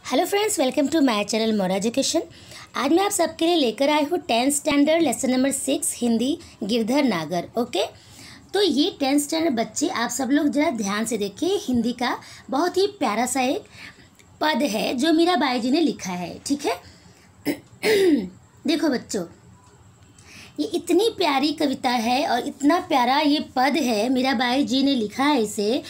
Hello friends, welcome to my channel more education. आज मैं आप सबके लिए लेकर आई हूँ 10th standard lesson number 6 Hindi Girdhar Nagar. Okay, तो ये 10th स्टैंडर्ड बच्चे आप सब लोग ज़रा ध्यान से देखिए। हिंदी का बहुत ही प्यारा सा एक पद है जो मीराबाई जी ने लिखा है। ठीक है देखो बच्चों, ये इतनी प्यारी कविता है और इतना प्यारा ये पद है, मीराबाई जी ने लिखा है इसे।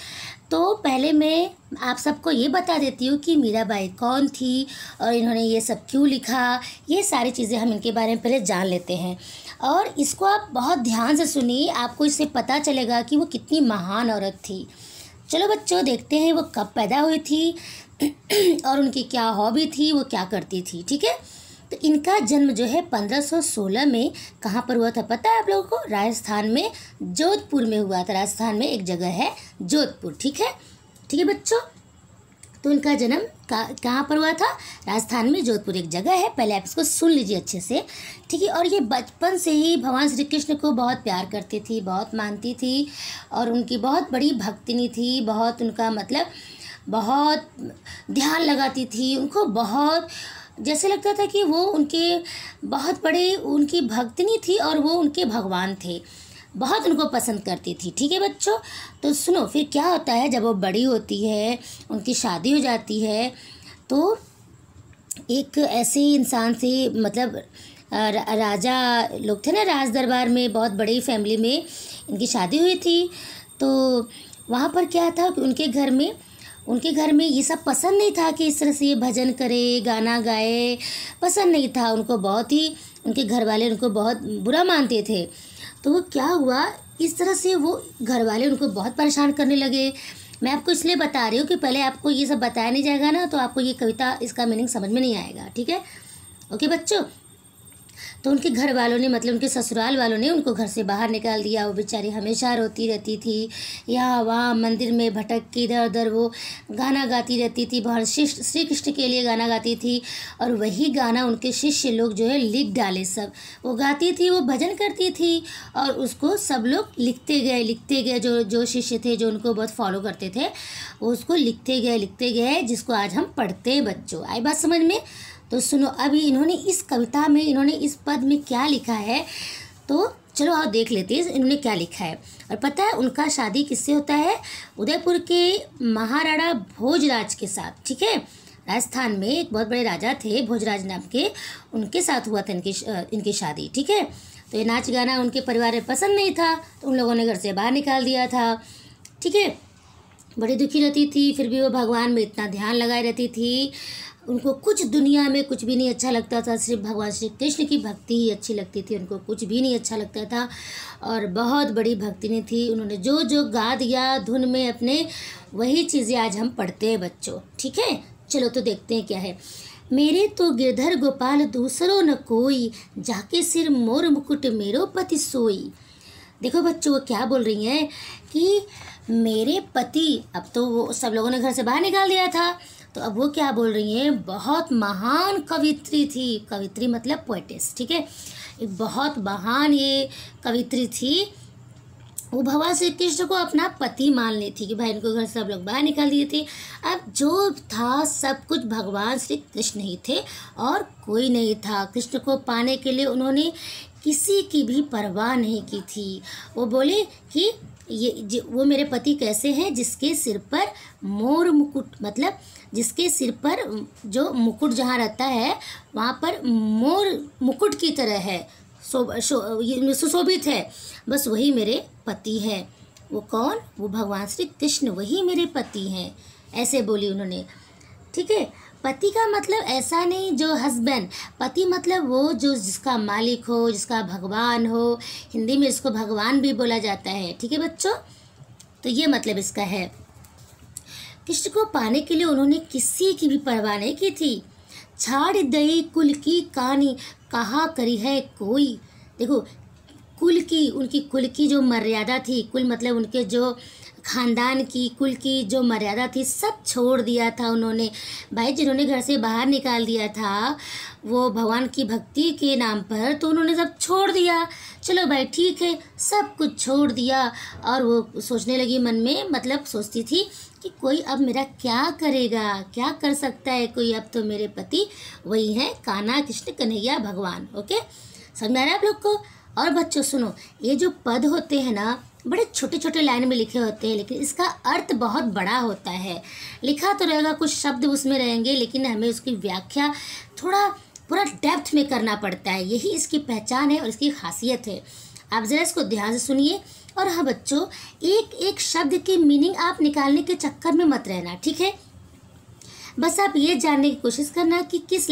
तो पहले मैं आप सबको ये बता देती हूँ कि मीराबाई कौन थी और इन्होंने ये सब क्यों लिखा। ये सारी चीज़ें हम इनके बारे में पहले जान लेते हैं और इसको आप बहुत ध्यान से सुनिए, आपको इससे पता चलेगा कि वो कितनी महान औरत थी। चलो बच्चों, देखते हैं वो कब पैदा हुई थी और उनकी क्या हॉबी थी, वो क्या करती थी। ठीक है, तो इनका जन्म जो है 1516 में कहाँ पर हुआ था पता है आप लोगों को? राजस्थान में जोधपुर में हुआ था। राजस्थान में एक जगह है जोधपुर। ठीक है बच्चों, तो इनका जन्म कहाँ पर हुआ था? राजस्थान में जोधपुर एक जगह है। पहले आप इसको सुन लीजिए अच्छे से। ठीक है, और ये बचपन से ही भगवान श्री कृष्ण को बहुत प्यार करती थी, बहुत मानती थी और उनकी बहुत बड़ी भक्तिनी थी। बहुत उनका मतलब बहुत ध्यान लगाती थी। उनको बहुत जैसे लगता था कि वो उनके बहुत बड़े उनकी भक्तिनी थी और वो उनके भगवान थे। बहुत उनको पसंद करती थी। ठीक है बच्चों, तो सुनो फिर क्या होता है जब वो बड़ी होती है, उनकी शादी हो जाती है, तो एक ऐसे इंसान से मतलब राजा लोग थे ना, राज दरबार में बहुत बड़ी फैमिली में इनकी शादी हुई थी। तो वहाँ पर क्या था कि उनके घर में ये सब पसंद नहीं था कि इस तरह से ये भजन करे, गाना गाए, पसंद नहीं था उनको। बहुत ही उनके घर वाले उनको बहुत बुरा मानते थे। तो वो क्या हुआ, इस तरह से वो घर वाले उनको बहुत परेशान करने लगे। मैं आपको इसलिए बता रही हूँ कि पहले आपको ये सब बताया नहीं जाएगा ना, तो आपको ये कविता इसका मीनिंग समझ में नहीं आएगा। ठीक है, ओके बच्चों। तो उनके घर वालों ने मतलब उनके ससुराल वालों ने उनको घर से बाहर निकाल दिया। वो बेचारी हमेशा रोती रहती थी, यहाँ वहाँ मंदिर में भटक के इधर उधर वो गाना गाती रहती थी। भगवान श्री कृष्ण के लिए गाना गाती थी और वही गाना उनके शिष्य लोग जो है लिख डाले। सब वो गाती थी, वो भजन करती थी और उसको सब लोग लिखते गए। जो शिष्य थे जो उनको बहुत फॉलो करते थे, वो उसको लिखते गए, जिसको आज हम पढ़ते हैं। बच्चों, आई बात समझ में? तो सुनो, अभी इन्होंने इस कविता में इन्होंने इस पद में क्या लिखा है, तो चलो आओ देख लेते हैं इन्होंने क्या लिखा है। और पता है उनका शादी किससे होता है? उदयपुर के महाराणा भोजराज के साथ। ठीक है, राजस्थान में एक बहुत बड़े राजा थे भोजराज नाम के, उनके साथ हुआ था इनकी शादी। ठीक है, तो ये नाच गाना उनके परिवार में पसंद नहीं था, तो उन लोगों ने घर से बाहर निकाल दिया था। ठीक है, बड़ी दुखी रहती थी, फिर भी वो भगवान में इतना ध्यान लगाए रहती थी। उनको कुछ दुनिया में कुछ भी नहीं अच्छा लगता था, सिर्फ भगवान श्री कृष्ण की भक्ति ही अच्छी लगती थी। उनको कुछ भी नहीं अच्छा लगता था और बहुत बड़ी भक्तिनी थी। उन्होंने जो जो गा दिया धुन में अपने, वही चीज़ें आज हम पढ़ते हैं बच्चों। ठीक है, चलो तो देखते हैं क्या है। मेरे तो गिरधर गोपाल दूसरो न कोई, जाके सिर मोर मुकुट मेरो पति सोई। देखो बच्चों, वो क्या बोल रही हैं कि मेरे पति, अब तो वो सब लोगों ने घर से बाहर निकाल दिया था, तो अब वो क्या बोल रही हैं, बहुत महान कवित्री थी। कवित्री मतलब पोएटिस। ठीक है, एक बहुत महान ये कवित्री थी। वो भगवान श्री कृष्ण को अपना पति मान ली थी कि भाई इनको घर सब लोग बाहर निकाल दिए थे। अब जो था सब कुछ भगवान श्री कृष्ण ही थे और कोई नहीं था। कृष्ण को पाने के लिए उन्होंने किसी की भी परवाह नहीं की थी। वो बोले कि वो मेरे पति कैसे हैं, जिसके सिर पर मोर मुकुट, मतलब जिसके सिर पर जो मुकुट जहाँ रहता है वहाँ पर मोर मुकुट की तरह है, सुशोभित है, बस वही मेरे पति हैं। वो कौन? वो भगवान श्री कृष्ण, वही मेरे पति हैं, ऐसे बोली उन्होंने। ठीक है, पति का मतलब ऐसा नहीं जो हस्बैंड, पति मतलब वो जो जिसका मालिक हो, जिसका भगवान हो। हिंदी में इसको भगवान भी बोला जाता है। ठीक है बच्चों, तो ये मतलब इसका है। कृष्ण को पाने के लिए उन्होंने किसी की भी परवाह नहीं की थी। छाड़ दई कुल की कहानी, कहा करी है कोई। देखो, कुल की, उनकी कुल की जो मर्यादा थी, कुल मतलब उनके जो खानदान की, कुल की जो मर्यादा थी सब छोड़ दिया था उन्होंने। भाई जिन्होंने घर से बाहर निकाल दिया था वो भगवान की भक्ति के नाम पर, तो उन्होंने सब छोड़ दिया। चलो भाई ठीक है, सब कुछ छोड़ दिया। और वो सोचने लगी मन में, मतलब सोचती थी कि कोई अब मेरा क्या करेगा, क्या कर सकता है कोई, अब तो मेरे पति वही है कान्हा कृष्ण कन्हैया भगवान। ओके, समझ में आ रहा है आप लोग को। और बच्चों सुनो, ये जो पद होते हैं ना बड़े छोटे छोटे लाइन में लिखे होते हैं, लेकिन इसका अर्थ बहुत बड़ा होता है। लिखा तो रहेगा, कुछ शब्द उसमें रहेंगे, लेकिन हमें उसकी व्याख्या थोड़ा पूरा डेप्थ में करना पड़ता है। यही इसकी पहचान है और इसकी खासियत है। आप ज़रा इसको ध्यान से सुनिए। और हाँ बच्चों, एक एक शब्द की मीनिंग आप निकालने के चक्कर में मत रहना, ठीक है। बस आप ये जानने की कोशिश करना कि किस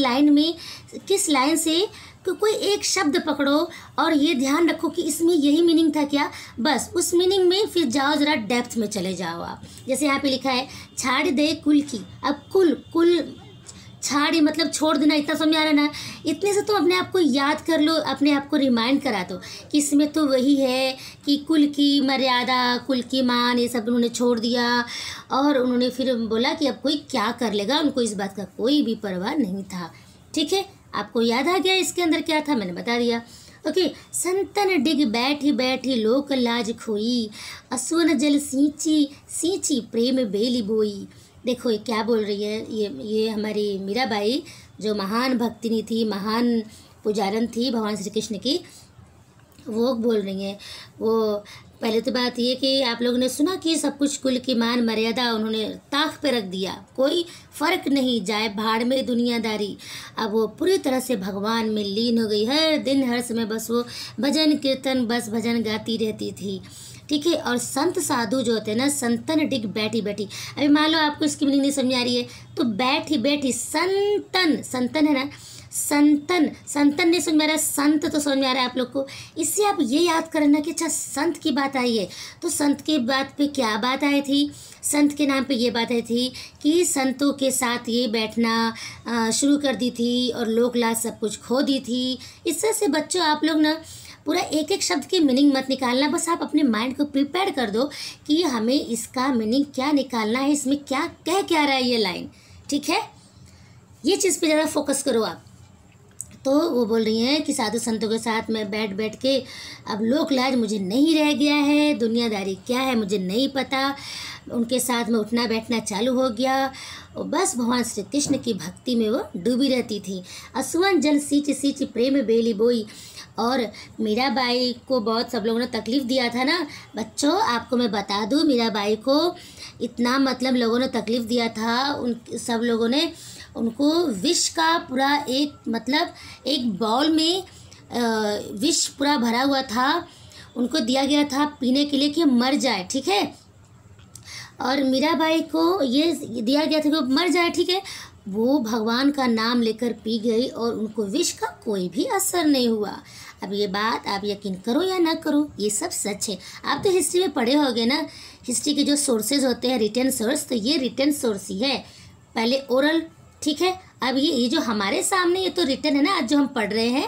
लाइन से कोई एक शब्द पकड़ो और ये ध्यान रखो कि इसमें यही मीनिंग था क्या। बस उस मीनिंग में फिर जाओ, ज़रा डेप्थ में चले जाओ आप। जैसे यहाँ पे लिखा है छाड़ दे कुल की। अब कुल छाड़ मतलब छोड़ देना, इतना समझ आ रहा है ना। इतने से तुम अपने आप को याद कर लो, अपने आप को रिमाइंड करा दो कि इसमें तो वही है कि कुल की मर्यादा, कुल की मान, ये सब उन्होंने छोड़ दिया। और उन्होंने फिर बोला कि अब कोई क्या कर लेगा, उनको इस बात का कोई भी परवाह नहीं था। ठीक है, आपको याद आ गया इसके अंदर क्या था, मैंने बता दिया। ओके, संतन डिग बैठी बैठी लोक लाज खोई, असुवन जल सींची सींची प्रेम बेली बोई। देखो ये क्या बोल रही है, ये हमारी मीराबाई जो महान भक्तिनी थी, महान पुजारन थी भगवान श्री कृष्ण की, वो बोल रही हैं। वो पहले तो बात ये कि आप लोगों ने सुना कि सब कुछ कुल की मान मर्यादा उन्होंने ताक पे रख दिया, कोई फ़र्क नहीं, जाए भाड़ में दुनियादारी। अब वो पूरी तरह से भगवान में लीन हो गई, हर दिन हर समय बस वो भजन कीर्तन, बस भजन गाती रहती थी। ठीक है, और संत साधु जो होते हैं ना, संतन डिग बैठी बैठी। अभी मान लो आपको इसकी मीनिंग नहीं समझ आ रही है तो बैठी बैठी, संतन है ना, संतन नहीं समझ में आ रहा है, संत तो समझ में आ रहा है आप लोग को। इससे आप ये याद करना कि अच्छा संत की बात आई है तो संत के बात पे क्या बात आई थी। संत के नाम पे ये बात आई थी कि संतों के साथ ये बैठना शुरू कर दी थी और लोक लाज सब कुछ खो दी थी। इससे से बच्चों आप लोग ना पूरा एक एक शब्द की मीनिंग मत निकालना, बस आप अपने माइंड को प्रिपेयर कर दो कि हमें इसका मीनिंग क्या निकालना है, इसमें क्या क्या रहा है ये लाइन। ठीक है, ये चीज़ पे ज़्यादा फोकस करो आप। तो वो बोल रही हैं कि साधु संतों के साथ मैं बैठ के अब लोक लाज मुझे नहीं रह गया है, दुनियादारी क्या है मुझे नहीं पता, उनके साथ में उठना बैठना चालू हो गया और बस भगवान श्री कृष्ण की भक्ति में वो डूबी रहती थी। असुवन जल सींच सींच प्रेम बेली बोई। और मीराबाई को बहुत सब लोगों ने तकलीफ़ दिया था ना बच्चों, आपको मैं बता दूँ, मीराबाई को इतना मतलब लोगों ने तकलीफ़ दिया था, उन सब लोगों ने उनको विष का पूरा एक बाउल में विष पूरा भरा हुआ था, उनको दिया गया था पीने के लिए कि मर जाए। ठीक है, और मीराबाई को ये दिया गया था कि मर जाए। ठीक है, वो भगवान का नाम लेकर पी गई और उनको विष का कोई भी असर नहीं हुआ। अब ये बात आप यकीन करो या ना करो, ये सब सच है। आप तो हिस्ट्री में पढ़े होगे ना, हिस्ट्री के जो सोर्सेज होते हैं रिटन सोर्स, तो ये रिटन सोर्स ही है, पहले ओरल। ठीक है, अब ये जो हमारे सामने ये तो रिटन है ना, आज जो हम पढ़ रहे हैं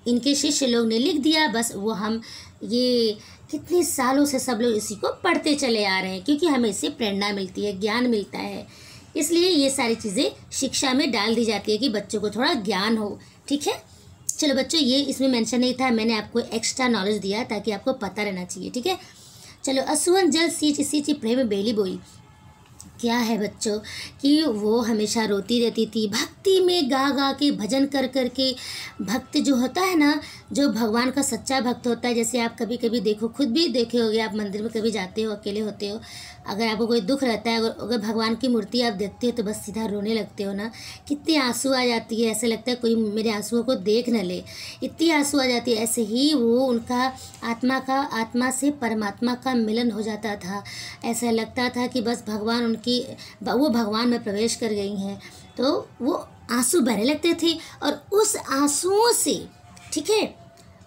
इनके शिष्य लोग ने लिख दिया, बस वो हम ये कितने सालों से सब लोग इसी को पढ़ते चले आ रहे हैं, क्योंकि हमें इससे प्रेरणा मिलती है, ज्ञान मिलता है, इसलिए ये सारी चीज़ें शिक्षा में डाल दी जाती है कि बच्चों को थोड़ा ज्ञान हो। ठीक है, चलो बच्चों ये इसमें मेंशन नहीं था, मैंने आपको एक्स्ट्रा नॉलेज दिया ताकि आपको पता रहना चाहिए। ठीक है, चलो असुवन जल सींच सींच प्रेम बेली बोई। क्या है बच्चों कि वो हमेशा रोती रहती थी, भक्ति में गा गा के भजन कर कर के। भक्त जो होता है ना, जो भगवान का सच्चा भक्त होता है, जैसे आप कभी कभी देखो, खुद भी देखे होगे, आप मंदिर में कभी जाते हो, अकेले होते हो, अगर आपको कोई दुख रहता है, अगर भगवान की मूर्ति आप देखते हो तो बस सीधा रोने लगते हो ना, कितने आंसू आ जाती है, ऐसे लगता है कोई मेरे आंसुओं को देख न ले, इतनी आंसू आ जाती है। ऐसे ही वो उनका आत्मा से परमात्मा का मिलन हो जाता था, ऐसा लगता था कि बस भगवान वो भगवान में प्रवेश कर गई हैं, तो वो आंसू बहने लगते थे। और उस आंसुओं से, ठीक है,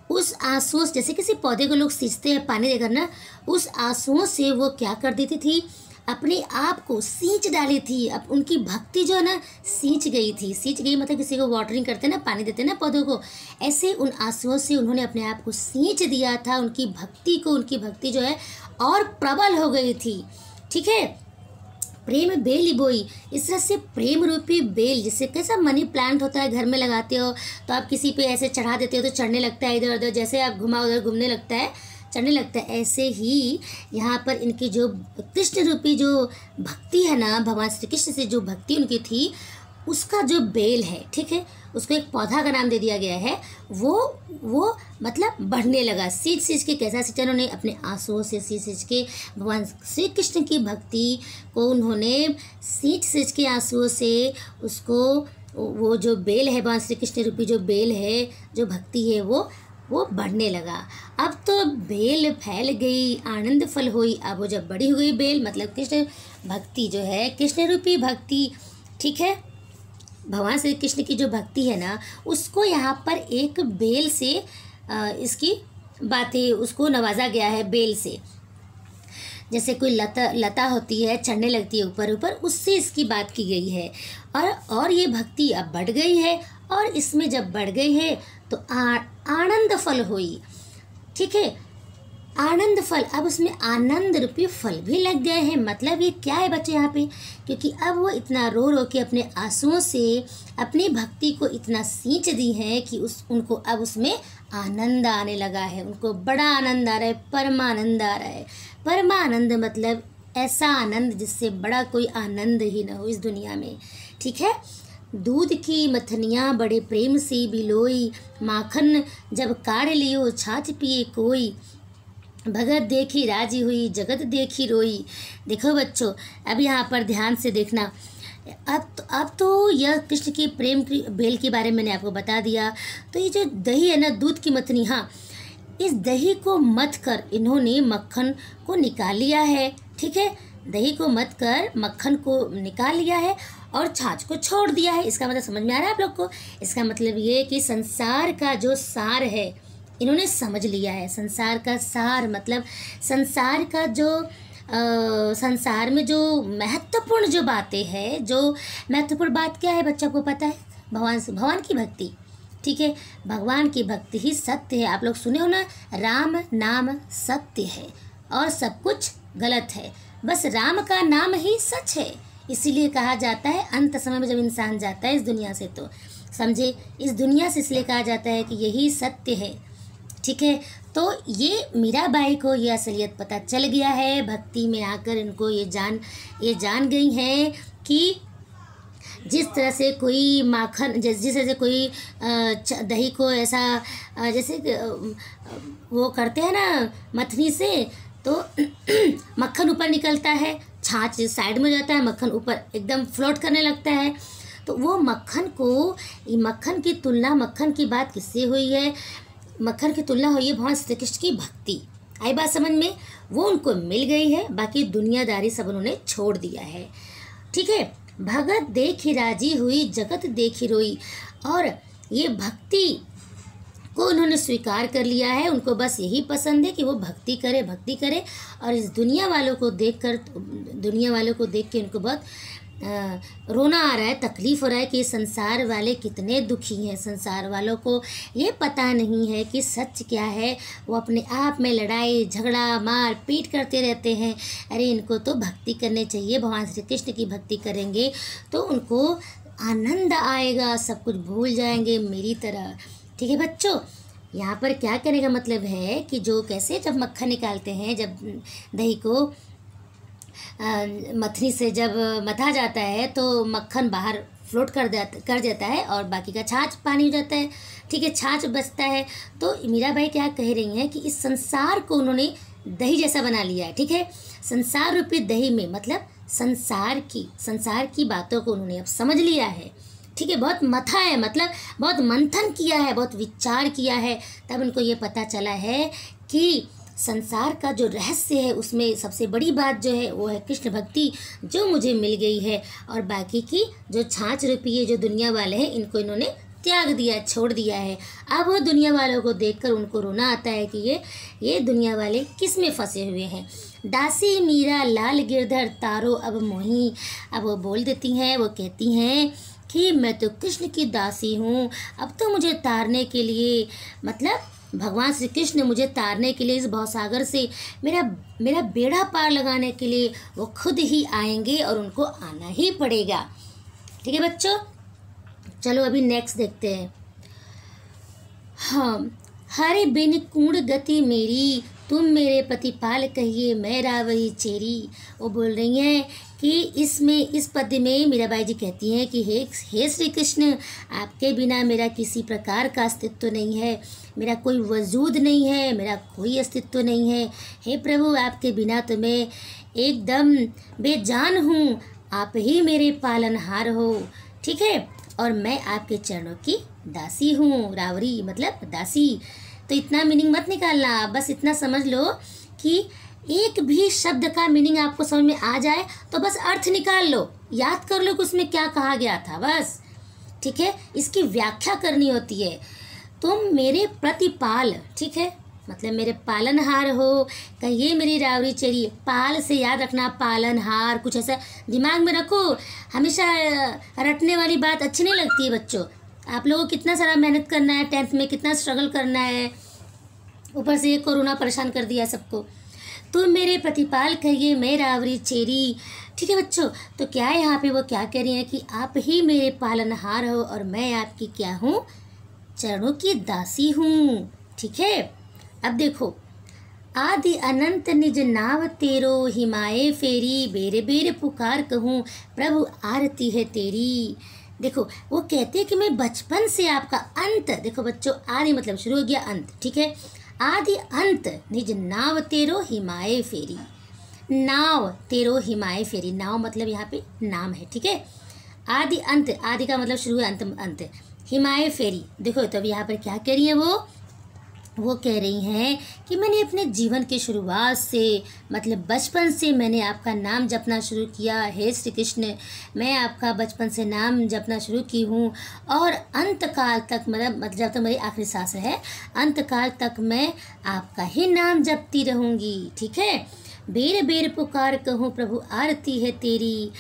उस आंसुओं से, जैसे किसी पौधे को लोग सींचते हैं पानी देकर ना, उस आंसुओं से वो क्या कर देती थी, अपने आप को सींच डाली थी। अब उनकी भक्ति जो है ना सींच गई थी। सींच गई मतलब किसी को वाटरिंग करते ना, पानी देते ना पौधों को, ऐसे उन आंसुओं से उन्होंने अपने आप को सींच दिया था। उनकी भक्ति को, उनकी भक्ति जो है और प्रबल हो गई थी। ठीक है, प्रेम बेली बोई, इस तरह से प्रेम रूपी बेल, जिससे कैसा मनी प्लांट होता है, घर में लगाते हो तो आप किसी पे ऐसे चढ़ा देते हो तो चढ़ने लगता है, इधर उधर जैसे आप घुमा उधर घूमने लगता है, चढ़ने लगता है। ऐसे ही यहाँ पर इनकी जो कृष्ण रूपी जो भक्ति है ना, भगवान श्री कृष्ण से जो भक्ति उनकी थी, उसका जो बेल है, ठीक है, उसको एक पौधा का नाम दे दिया गया है। वो मतलब बढ़ने लगा। सींच सींच के, कैसा सींचा उन्होंने? अपने आंसुओं से सींच सींच के भगवान श्री कृष्ण की भक्ति को उन्होंने सींच सींच के आंसुओं से उसको, वो जो बेल है, भगवान श्री कृष्ण रूपी जो बेल है, जो भक्ति है, वो बढ़ने लगा। अब तो बेल फैल गई, आनंद फल हुई। अब वो जब बड़ी हो गई बेल, मतलब कृष्ण भक्ति जो है, कृष्ण रूपी भक्ति, ठीक है, भगवान श्री कृष्ण की जो भक्ति है ना, उसको यहाँ पर एक बेल से इसकी बातें, उसको नवाजा गया है बेल से। जैसे कोई लता होती है, चढ़ने लगती है ऊपर ऊपर, उससे इसकी बात की गई है। और ये भक्ति अब बढ़ गई है, और इसमें जब बढ़ गई है तो आनंद फल हुई। ठीक है, आनंद फल, अब उसमें आनंद रूपी फल भी लग गए हैं। मतलब ये क्या है बच्चे यहाँ पे, क्योंकि अब वो इतना रो रो के अपने आंसुओं से अपनी भक्ति को इतना सींच दी है कि उनको अब उसमें आनंद आने लगा है। उनको बड़ा आनंद आ रहा है, परमानंद आ रहा है। परमानंद मतलब ऐसा आनंद जिससे बड़ा कोई आनंद ही ना हो इस दुनिया में। ठीक है, दूध की मथनियाँ बड़े प्रेम से बिलोई, माखन जब काढ़ लियो छाछ पिए कोई, भगत देखी राजी हुई जगत देखी रोई। देखो बच्चों, अब यहाँ पर ध्यान से देखना। अब तो यह कृष्ण की प्रेम की बेल के बारे में मैंने आपको बता दिया। तो ये जो दही है ना, दूध की मथनी, हाँ, इस दही को मथ कर इन्होंने मक्खन को निकाल लिया है। ठीक है, दही को मथ कर मक्खन को निकाल लिया है और छाछ को छोड़ दिया है। इसका मतलब समझ में आ रहा है आप लोग को? इसका मतलब ये कि संसार का जो सार है इन्होंने समझ लिया है। संसार का सार मतलब संसार का जो संसार में जो महत्वपूर्ण जो बातें हैं, जो महत्वपूर्ण बात क्या है बच्चों को पता है? भगवान की भक्ति। ठीक है, भगवान की भक्ति ही सत्य है। आप लोग सुने हो ना, राम नाम सत्य है और सब कुछ गलत है, बस राम का नाम ही सच है। इसीलिए कहा जाता है अंत समय में जब इंसान जाता है इस दुनिया से, तो समझे, इस दुनिया से इसलिए कहा जाता है कि यही सत्य है। ठीक है, तो ये मीराबाई को ये असलियत पता चल गया है। भक्ति में आकर इनको ये जान गई हैं कि जिस तरह से कोई माखन, जिस तरह से कोई दही को ऐसा जैसे वो करते हैं ना मथनी से, तो मक्खन ऊपर निकलता है, छाछ साइड में जाता है, मक्खन ऊपर एकदम फ्लोट करने लगता है। तो वो मक्खन की तुलना, मक्खन की बात किससे हुई है? मक्खन की तुलना हुई है भगवान श्री कृष्ण की भक्ति। आई बात समझ में? वो उनको मिल गई है, बाकी दुनियादारी सब उन्होंने छोड़ दिया है। ठीक है, भगत देखी राजी हुई जगत देखी रोई, और ये भक्ति को उन्होंने स्वीकार कर लिया है। उनको बस यही पसंद है कि वो भक्ति करे, और इस दुनिया वालों को देख के उनको बहुत रोना आ रहा है, तकलीफ़ हो रहा है कि संसार वाले कितने दुखी हैं। संसार वालों को ये पता नहीं है कि सच क्या है। वो अपने आप में लड़ाई झगड़ा मार पीट करते रहते हैं। अरे इनको तो भक्ति करनी चाहिए। भगवान श्री कृष्ण की भक्ति करेंगे तो उनको आनंद आएगा, सब कुछ भूल जाएंगे मेरी तरह। ठीक है बच्चों, यहाँ पर क्या कहने का मतलब है कि जो कैसे जब मक्खन निकालते हैं, जब दही को मथनी से जब मथा जाता है तो मक्खन बाहर फ्लोट कर देता है और बाकी का छाछ पानी हो जाता है। ठीक है, छाछ बचता है। तो मीराबाई क्या कह रही हैं कि इस संसार को उन्होंने दही जैसा बना लिया है। ठीक है, संसार रूपी दही में मतलब संसार की बातों को उन्होंने अब समझ लिया है। ठीक है, बहुत मथा है, मतलब बहुत मंथन किया है, बहुत विचार किया है, तब उनको ये पता चला है कि संसार का जो रहस्य है उसमें सबसे बड़ी बात जो है वो है कृष्ण भक्ति, जो मुझे मिल गई है। और बाकी की जो छाछ रूपी है, जो दुनिया वाले हैं, इनको इन्होंने त्याग दिया, छोड़ दिया है। अब वो दुनिया वालों को देखकर उनको रोना आता है कि ये दुनिया वाले किस में फंसे हुए हैं। दासी मीरा लाल गिरधर तारो अब मोही। अब वो बोल देती हैं, वो कहती हैं कि मैं तो कृष्ण की दासी हूँ, अब तो मुझे तारने के लिए, मतलब भगवान श्री कृष्ण मुझे तारने के लिए इस भवसागर से मेरा बेड़ा पार लगाने के लिए वो खुद ही आएंगे और उनको आना ही पड़ेगा। ठीक है बच्चों, चलो अभी नेक्स्ट देखते हैं। हाँ, हरे बिन कूण गति मेरी, तुम मेरे प्रतिपाल कहिए मैं रावरी चेरी। वो बोल रही हैं कि इस पद में मीराबाई जी कहती हैं कि हे श्री कृष्ण, आपके बिना मेरा किसी प्रकार का अस्तित्व नहीं है, मेरा कोई वजूद नहीं है, मेरा कोई अस्तित्व नहीं है। हे प्रभु, आपके बिना तो मैं एकदम बेजान हूँ, आप ही मेरे पालनहार हो। ठीक है, और मैं आपके चरणों की दासी हूँ। रावरी मतलब दासी। तो इतना मीनिंग मत निकालना, बस इतना समझ लो कि एक भी शब्द का मीनिंग आपको समझ में आ जाए तो बस अर्थ निकाल लो, याद कर लो कि उसमें क्या कहा गया था बस। ठीक है, इसकी व्याख्या करनी होती है। तुम मेरे प्रतिपाल, ठीक है, मतलब मेरे पालनहार हो, कहिए मेरी रावरी चेरी। पाल से याद रखना, पालनहार, कुछ ऐसा दिमाग में रखो। हमेशा रटने वाली बात अच्छी नहीं लगती है बच्चों। आप लोगों को कितना सारा मेहनत करना है, 10th में कितना स्ट्रगल करना है, ऊपर से ये कोरोना परेशान कर दिया सबको। तुम मेरे प्रतिपाल कहिए मैं रावरी चेरी। ठीक है बच्चों, तो क्या है यहाँ पे वो क्या कह रही हैं कि आप ही मेरे पालनहार हो और मैं आपकी क्या हूँ, चरणों की दासी हूँ। ठीक है, अब देखो, आदि अनंत निज नाव तेरो, हिमाए फेरी, बेरे बेरे पुकार कहूँ प्रभु आरती है तेरी। देखो, वो कहते हैं कि मैं बचपन से आपका, अंत देखो बच्चों, आदि मतलब शुरू हो गया, अंत। ठीक है, आदि अंत निज नाव तेरो हिमाए फेरी। नाव तेरो हिमाए फेरी, नाव मतलब यहाँ पे नाम है। ठीक है, आदि अंत, आदि का मतलब शुरू है, अंत हिमाए फेरी। देखो तो अब यहाँ पर क्या कह रही है वो कह रही हैं कि मैंने अपने जीवन की शुरुआत से, मतलब बचपन से मैंने आपका नाम जपना शुरू किया। हे श्री कृष्ण, मैं आपका बचपन से नाम जपना शुरू की हूँ और अंत काल तक, मतलब जब तक मेरी आखिरी सांस है, अंत काल तक मैं आपका ही नाम जपती रहूँगी। ठीक है, बेर बेर पुकार कहूँ प्रभु आरती है तेरी।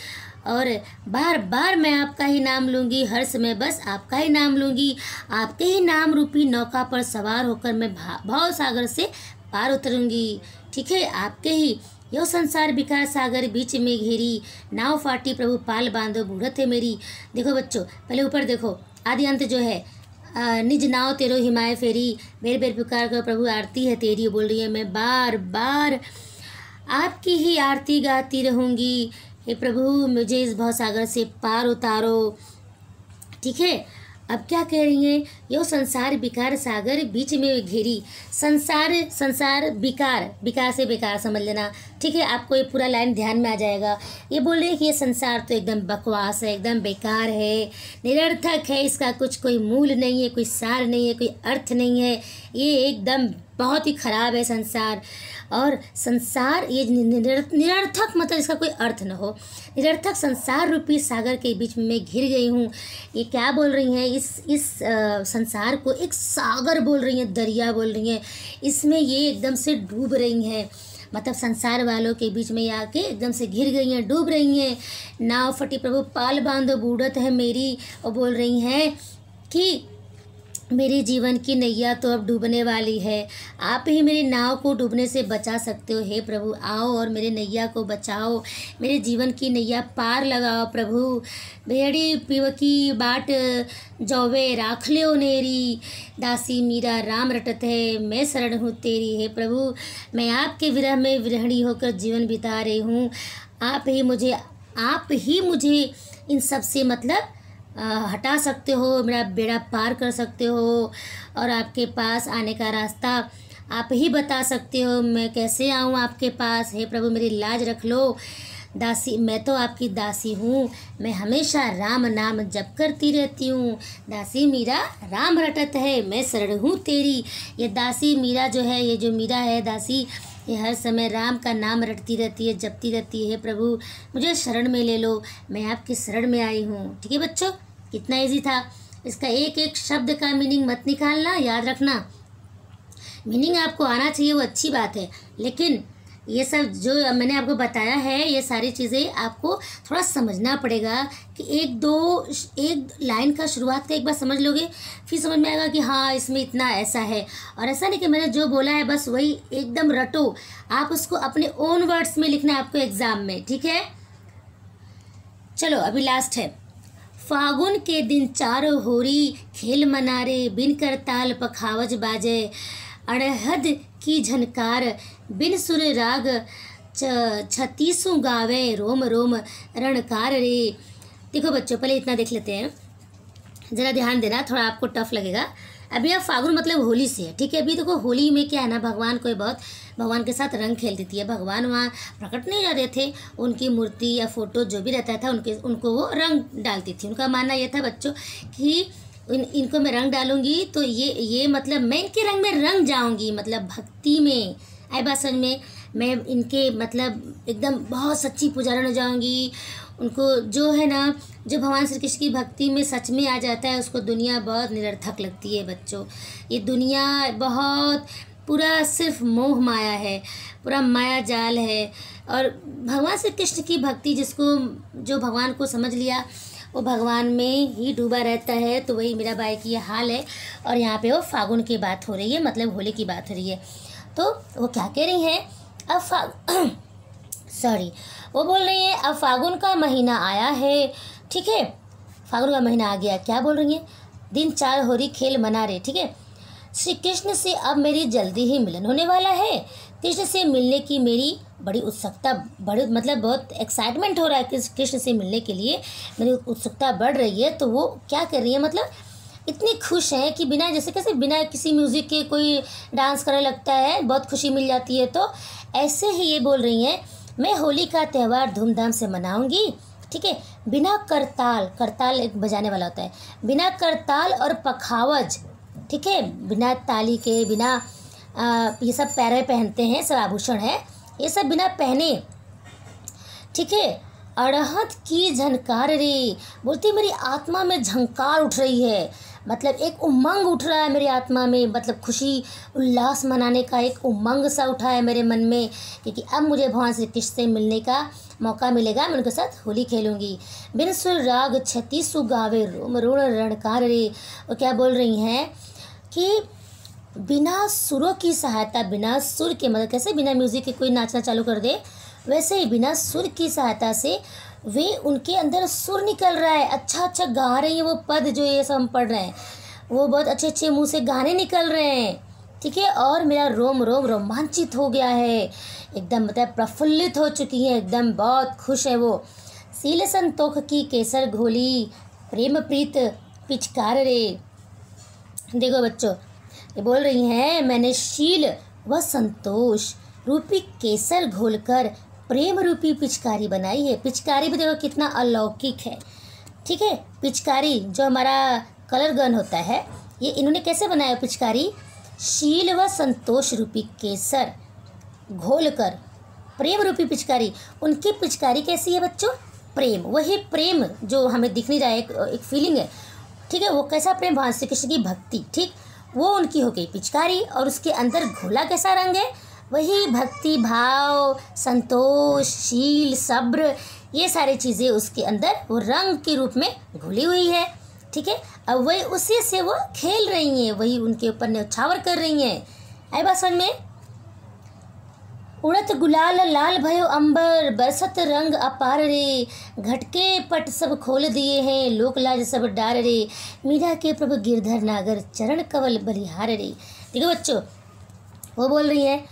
और बार बार मैं आपका ही नाम लूँगी, हर समय बस आपका ही नाम लूँगी। आपके ही नाम रूपी नौका पर सवार होकर मैं भव सागर से पार उतरूँगी। ठीक है, आपके ही यो संसार विकार सागर बीच में घेरी, नाव फाटी प्रभु पाल बांधो बूढ़त है मेरी। देखो बच्चों, पहले ऊपर देखो, आदि अंत जो है, निज नाव तेरो हिमाए फेरी, बेर बेर पुकार कर प्रभु आरती है तेरी। बोल रही है मैं बार बार आपकी ही आरती गाती रहूँगी। हे प्रभु, मुझे इस भवसागर से पार उतारो। ठीक है, अब क्या कह रही हैं, यो संसार विकार सागर बीच में घेरी। संसार विकार से बेकार समझ लेना। ठीक है, आपको ये पूरा लाइन ध्यान में आ जाएगा। ये बोल रहे हैं कि ये संसार तो एकदम बकवास है, एकदम बेकार है, निरर्थक है, इसका कोई मूल नहीं है, कोई सार नहीं है, कोई अर्थ नहीं है, ये एकदम बहुत ही खराब है संसार। और संसार ये निरर्थक, मतलब इसका कोई अर्थ न हो, निरर्थक संसार रूपी सागर के बीच में मैं घिर गई हूँ। ये क्या बोल रही हैं, इस संसार को एक सागर बोल रही हैं, दरिया बोल रही हैं, इसमें ये एकदम से डूब रही हैं। मतलब संसार वालों के बीच में आके एकदम से घिर गई हैं, डूब रही हैं। नाव फटी प्रभु पाल बांधो बूढ़त है मेरी। और बोल रही हैं कि मेरे जीवन की नैया तो अब डूबने वाली है, आप ही मेरी नाव को डूबने से बचा सकते हो। हे प्रभु, आओ और मेरे नैया को बचाओ, मेरे जीवन की नैया पार लगाओ प्रभु। बेड़ी पीवकी बाट जौवे राख लियो नेरी, दासी मीरा राम रटत है मैं शरण हूँ तेरी। हे प्रभु, मैं आपके विरह में विरहणी होकर जीवन बिता रही हूँ। आप ही मुझे इन सब से मतलब हटा सकते हो, मेरा बेड़ा पार कर सकते हो, और आपके पास आने का रास्ता आप ही बता सकते हो। मैं कैसे आऊँ आपके पास। हे प्रभु, मेरी लाज रख लो। दासी, मैं तो आपकी दासी हूँ, मैं हमेशा राम नाम जप करती रहती हूँ। दासी मीरा राम रटत है मैं शरण हूँ तेरी। ये दासी मीरा जो है, ये जो मीरा है दासी, ये हर समय राम का नाम रटती रहती है, जपती रहती है। हे प्रभु, मुझे शरण में ले लो, मैं आपकी शरण में आई हूँ। ठीक है बच्चों, कितना इजी था। इसका एक एक शब्द का मीनिंग मत निकालना, याद रखना। मीनिंग आपको आना चाहिए, वो अच्छी बात है, लेकिन ये सब जो मैंने आपको बताया है, ये सारी चीज़ें आपको थोड़ा समझना पड़ेगा कि एक लाइन का शुरुआत का एक बार समझ लोगे, फिर समझ में आएगा कि हाँ इसमें इतना ऐसा है। और ऐसा नहीं कि मैंने जो बोला है बस वही एकदम रटो, आप उसको अपने ओन वर्ड्स में लिखना है आपको एग्ज़ाम में, ठीक है। चलो अभी लास्ट है। फागुन के दिन चारों होरी खेल मनारे, बिन करताल पखावज बाजे, अड़हद की झनकार, बिन सुर राग छत्तीसों गावे, रोम रोम रणकार रे। देखो बच्चों, पहले इतना देख लेते हैं, ज़रा ध्यान देना, थोड़ा आपको टफ लगेगा। अभी आप फागुन मतलब होली से है, ठीक है। अभी देखो होली में क्या है ना, भगवान के साथ रंग खेल देती है। भगवान वहाँ प्रकट नहीं जाते थे, उनकी मूर्ति या फोटो जो भी रहता था उनको वो रंग डालती थी। उनका मानना ये था बच्चों कि इनको मैं रंग डालूंगी तो ये मतलब मैं इनके रंग में रंग जाऊंगी, मतलब भक्ति में। आई बात समझ में? मैं इनके मतलब एकदम बहुत सच्ची पुजारन हो जाऊंगी। उनको जो है ना, जो भगवान श्री कृष्ण की भक्ति में सच में आ जाता है, उसको दुनिया बहुत निरर्थक लगती है बच्चों। ये दुनिया बहुत पूरा सिर्फ मोह माया है, पूरा माया जाल है। और भगवान श्री कृष्ण की भक्ति जो भगवान को समझ लिया, वो भगवान में ही डूबा रहता है। तो वही मेरा भाई की ये हाल है। और यहाँ पे वो फागुन की बात हो रही है, मतलब होली की बात हो रही है। तो वो क्या कह रही हैं, वो बोल रही है अब फागुन का महीना आया है, ठीक है। फागुन का महीना आ गया, क्या बोल रही हैं, दिन चार होरी खेल मना रहे, ठीक है। श्री कृष्ण से अब मेरी जल्दी ही मिलन होने वाला है। कृष्ण से मिलने की मेरी बड़ी उत्सुकता मतलब बहुत एक्साइटमेंट हो रहा है कि कृष्ण से मिलने के लिए मेरी उत्सुकता बढ़ रही है। तो वो क्या कर रही है, मतलब इतनी खुश हैं कि बिना किसी म्यूज़िक के कोई डांस करने लगता है, बहुत खुशी मिल जाती है। तो ऐसे ही ये बोल रही हैं, मैं होली का त्यौहार धूमधाम से मनाऊंगी, ठीक है। बिना करताल एक बजाने वाला होता है, बिना करताल और पखावज, ठीक है, बिना ताली के, बिना ये सब पैरे पहनते हैं, सब आभूषण है, ये सब बिना पहने, ठीक है। अड़हत की झनकार रे, बोलती मेरी आत्मा में झंकार उठ रही है, मतलब एक उमंग उठ रहा है मेरी आत्मा में, मतलब खुशी उल्लास मनाने का एक उमंग सा उठा है मेरे मन में, क्योंकि अब मुझे भगवान श्री कृष्ण से मिलने का मौका मिलेगा, मैं उनके साथ होली खेलूंगी। बिन सुर राग छत्तीसु गावे, रोम रोण रणकार रे। वो क्या बोल रही हैं कि बिना सुरों की सहायता, बिना सुर के, मतलब कैसे बिना म्यूज़िक के कोई नाचना चालू कर दे, वैसे ही बिना सुर की सहायता से वे उनके अंदर सुर निकल रहा है, अच्छा गा रही हैं वो पद, जो ये सब हम पढ़ रहे हैं, वो बहुत अच्छे मुंह से गाने निकल रहे हैं, ठीक है। और मेरा रोम रोम रोमांचित हो गया है, एकदम मतलब प्रफुल्लित हो चुकी है, एकदम बहुत खुश है वो। सील संतोख की केसर घोली, प्रेम प्रीत पिचकार रे। देखो बच्चों, ये बोल रही हैं, मैंने शील व संतोष रूपी केसर घोलकर प्रेम रूपी पिचकारी बनाई है। पिचकारी भी देखो कितना अलौकिक है, ठीक है। पिचकारी जो हमारा कलर गन होता है, ये इन्होंने कैसे बनाया पिचकारी, शील व संतोष रूपी केसर घोलकर प्रेम रूपी पिचकारी। उनकी पिचकारी कैसी है बच्चों, प्रेम, वही प्रेम जो हमें दिख नहीं रहा है, एक फीलिंग है, ठीक है। वो कैसा प्रेम, भगवान श्री कृष्ण की भक्ति, ठीक, वो उनकी हो गई पिचकारी। और उसके अंदर घोला कैसा रंग है, वही भक्ति भाव, संतोष, शील, सब्र, ये सारी चीज़ें उसके अंदर वो रंग के रूप में घुली हुई है, ठीक है। अब वही उसी से वो खेल रही हैं, वही उनके ऊपर न्यौछावर कर रही हैं। आई बात समझ में? उड़त गुलाल लाल भयो अंबर, बरसत रंग अपार रे, घटके पट सब खोल दिए हैं, लोक लाज सब डार रे, मीरा के प्रभु गिरधर नागर, चरण कवल बलिहार रे। देखो बच्चों, वो बोल रही है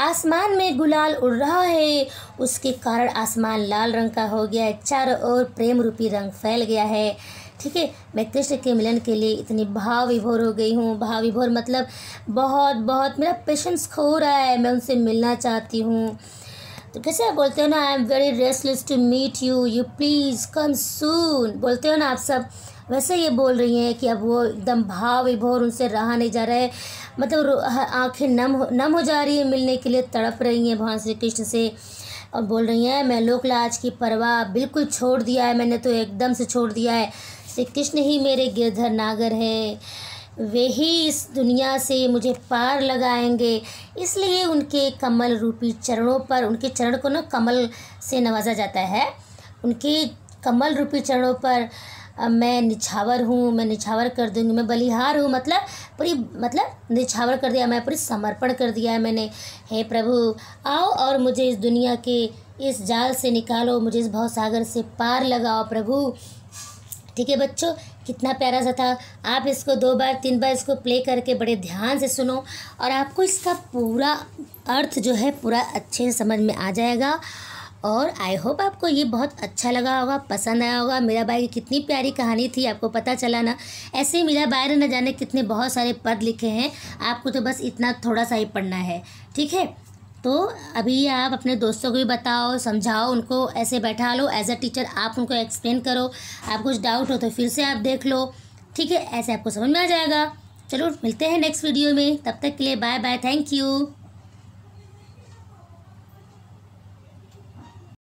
आसमान में गुलाल उड़ रहा है, उसके कारण आसमान लाल रंग का हो गया है, चारों ओर प्रेम रूपी रंग फैल गया है, ठीक है। मैं कृष्ण के मिलन के लिए इतनी भाव विभोर हो गई हूँ। भाव विभोर मतलब बहुत मेरा पेशेंस खो रहा है, मैं उनसे मिलना चाहती हूँ। तो कैसे आप बोलते हो ना, I am very restless to meet you, you please come soon, बोलते हो ना आप सब, वैसे ये बोल रही हैं कि अब वो एकदम भाव विभोर, उनसे रहा नहीं जा रहा है, मतलब आंखें नम हो जा रही है, मिलने के लिए तड़प रही हैं भगवान श्री कृष्ण से। और बोल रही हैं मैं लोक लाज की परवाह बिल्कुल छोड़ दिया है, मैंने तो एकदम से छोड़ दिया है, श्री कृष्ण ही मेरे गिरधर नागर हैं, वे ही इस दुनिया से मुझे पार लगाएंगे। इसलिए उनके कमल रूपी चरणों पर, उनके चरण को ना कमल से नवाजा जाता है, उनके कमल रूपी चरणों पर मैं निछावर हूँ, मैं निछावर कर दूँगी, मैं बलिहार हूँ, मतलब निछावर कर दिया, मैं पूरी समर्पण कर दिया है मैंने। हे प्रभु, आओ और मुझे इस दुनिया के इस जाल से निकालो, मुझे इस भवसागर से पार लगाओ प्रभु। ठीक है बच्चों, कितना प्यारा सा था। आप इसको 2 बार 3 बार इसको प्ले करके बड़े ध्यान से सुनो और आपको इसका पूरा अर्थ जो है पूरा अच्छे से समझ में आ जाएगा। और आई होप आपको ये बहुत अच्छा लगा होगा, पसंद आया होगा। मीरा बाई की कितनी प्यारी कहानी थी, आपको पता चला ना। ऐसे ही मीरा बाई ने न जाने कितने बहुत सारे पद लिखे हैं, आपको तो बस इतना थोड़ा सा ही पढ़ना है। ठीक है, तो अभी आप अपने दोस्तों को भी बताओ, समझाओ, उनको ऐसे बैठा लो, एज अ टीचर आप उनको एक्सप्लेन करो। आप कुछ डाउट हो तो फिर से आप देख लो। ठीक है, ऐसे आपको समझ में आ जाएगा। चलो मिलते हैं नेक्स्ट वीडियो में, तब तक के लिए बाय बाय, थैंक यू।